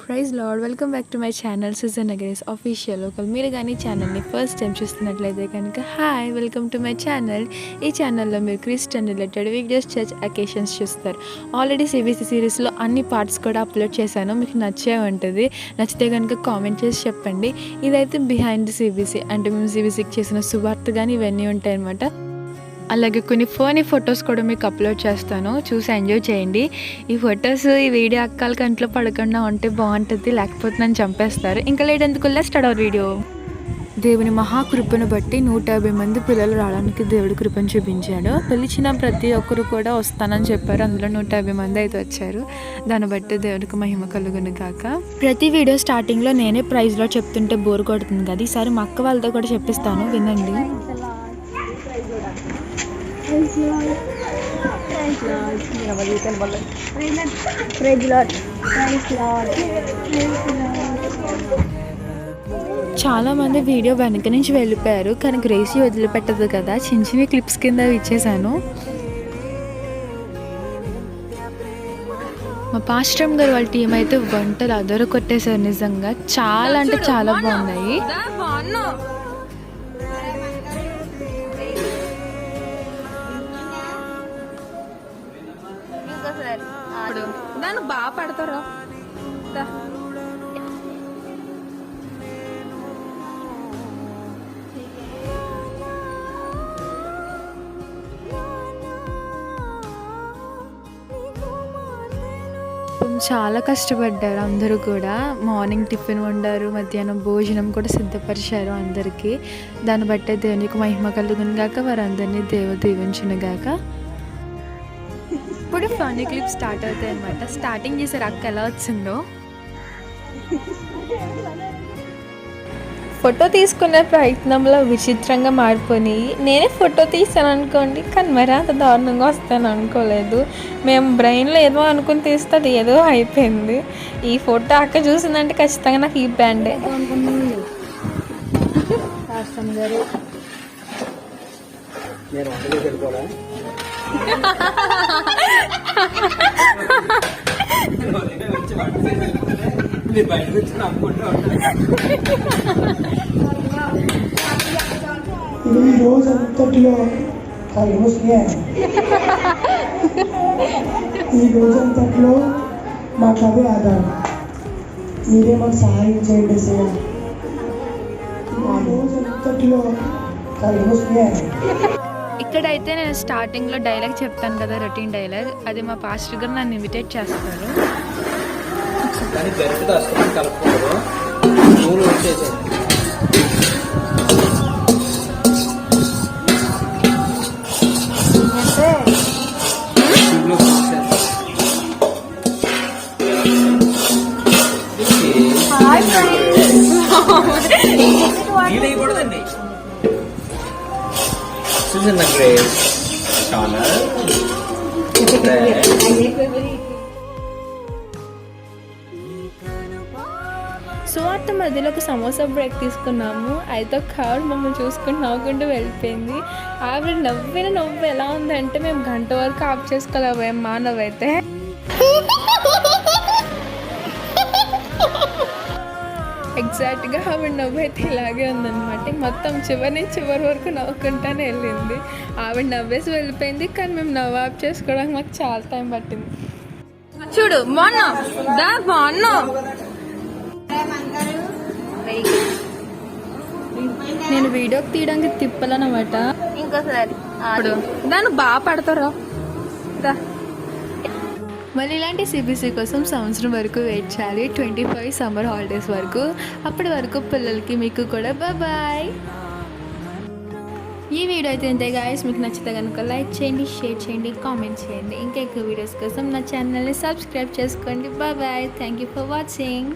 Praise lord, welcome back to my channel Sujan Nagares official local. మీరు కానీ ఛానల్ని ఫస్ట్ టైం చూస్తున్నట్లయితే కనుక hi, welcome to my channel. ఈ ఛానల్లో మీరు Christian related videos, church occasions చూస్తారు. ఆల్రెడీ సిబిసి సిరీస్లో అన్ని పార్ట్స్ కూడా అప్లోడ్ చేశాను. మీకు నచ్చే ఉంటుంది. నచ్చితే కనుక కామెంట్ చేసి చెప్పండి. ఇదైతే బిహైండ్ ది సిబిసి, అంటే మేము సిబిసికి చేసిన సువార్త కానీ ఇవన్నీ ఉంటాయి అన్నమాట. అలాగే కొన్ని ఫోనీ ఫొటోస్ కూడా మీకు అప్లోడ్ చేస్తాను, చూసి ఎంజాయ్ చేయండి. ఈ ఫొటోస్, ఈ వీడియో అక్కల కంట్లో పడకుండా ఉంటే బాగుంటుంది, లేకపోతే నన్ను చంపేస్తారు. ఇంకా లేట్ ఎందుకు స్టార్ట్ అవర్ వీడియో. దేవుని మహాకృపను బట్టి 150 మంది పిల్లలు రావడానికి దేవుడి కృపను చూపించాడు. పిలిచిన ప్రతి ఒక్కరు కూడా వస్తానని చెప్పారు. అందులో 150 మంది అయితే వచ్చారు. దాన్ని బట్టి దేవుడికి మహిమ కలుగును కాక. ప్రతి వీడియో స్టార్టింగ్లో నేనే ప్రైజ్లో చెప్తుంటే బోర్ కొడుతుంది కదా, ఈసారి మా అక్క వాళ్ళతో కూడా చెప్పిస్తాను, వినండి. చాలా మంది వీడియో వెనక నుంచి వెళ్ళిపోయారు, కానీ గ్రేసీ వదిలిపెట్టదు కదా, చిన్న చిన్న క్లిప్స్ కింద ఇచ్చేసాను. మా పాస్టర్ గారు వాళ్ళ టీం అయితే వంటలు అదర కొట్టేశారు. నిజంగా చాలా అంటే చాలా బాగున్నాయి. దాన్ని బాగా పడతారా? చాలా కష్టపడ్డారు అందరూ కూడా. మార్నింగ్ టిఫిన్ వండారు, మధ్యాహ్నం భోజనం కూడా సిద్ధపరిచారు అందరికీ. దాన్ని బట్టే దేవునికి మహిమ కలుగును గాక, వారందరినీ దేవుడు దీవించును గాక. ఇప్పుడు ఫన్నీ క్లిప్ స్టార్ట్ అవుతాయి అన్నమాట. స్టార్టింగ్ చేసారు అక్క ఎలా వచ్చిందో. ఫోటో తీసుకునే ప్రయత్నంలో విచిత్రంగా మారిపోయి నేనే ఫోటో తీసాను అనుకోండి, కానీ మరి అంత దారుణంగా వస్తాను అనుకోలేదు. మేము బ్రెయిన్లో ఏదో అనుకుని తీస్తే అది ఏదో అయిపోయింది. ఈ ఫోటో అక్క చూసిందంటే ఖచ్చితంగా నాకు ఈ బ్యాండే. ఈ రోజంతటిలో మాకు అవే ఆధారం. మీరే మాకు సహాయం చేయండి సార్. ఆ రోజంతటిలో ఇక్కడైతే నేను స్టార్టింగ్లో డైలాగ్ చెప్తాను కదా, రొటీన్ డైలాగ్, అది మా పాస్టర్ గారు నన్ను ఇమిటేట్ చేస్తారు. Susan Grace Channel. సువార్త మధ్యలో ఒక సమోసా బ్రేక్ తీసుకున్నాము. అయితే కాదు మమ్మల్ని చూసుకుని నవ్వుకుంటూ వెళ్ళిపోయింది. ఆవిడ నవ్వు ఎలా ఉందంటే మేము గంట వరకు ఆఫ్ చేసుకోలేకపోయాం. మా నవ్వైతే ఎగ్జాక్ట్గా ఆవిడ నవ్వు అయితే ఇలాగే ఉందన్నమాట. మొత్తం చివరి వరకు నవ్వుకుంటానే వెళ్ళింది. ఆవిడ నవ్వేసి వెళ్ళిపోయింది, కానీ మేము నవ్వు ఆఫ్ చేసుకోవడానికి మాకు చాలా టైం పట్టింది. చూడు నేను వీడియోకి తీయడానికి తిప్పాలన్నమాట. ఇంకోసారి దాన్ని బాగా పడతారా? మళ్ళీ ఇలాంటి సిబిసి కోసం సంవత్సరం వరకు వెయిట్ చేయాలి, 25 సమ్మర్ హాలిడేస్ వరకు. అప్పటి వరకు పిల్లలకి మీకు కూడా బాయ్. ఈ వీడియో అయితే ఇంతే గాయస్. మీకు నచ్చితే కనుక లైక్ చేయండి, షేర్ చేయండి, కామెంట్ చేయండి. ఇంకా ఎక్కువ వీడియోస్ కోసం నా ఛానల్ని సబ్స్క్రైబ్ చేసుకోండి. Bye. Thank you for watching.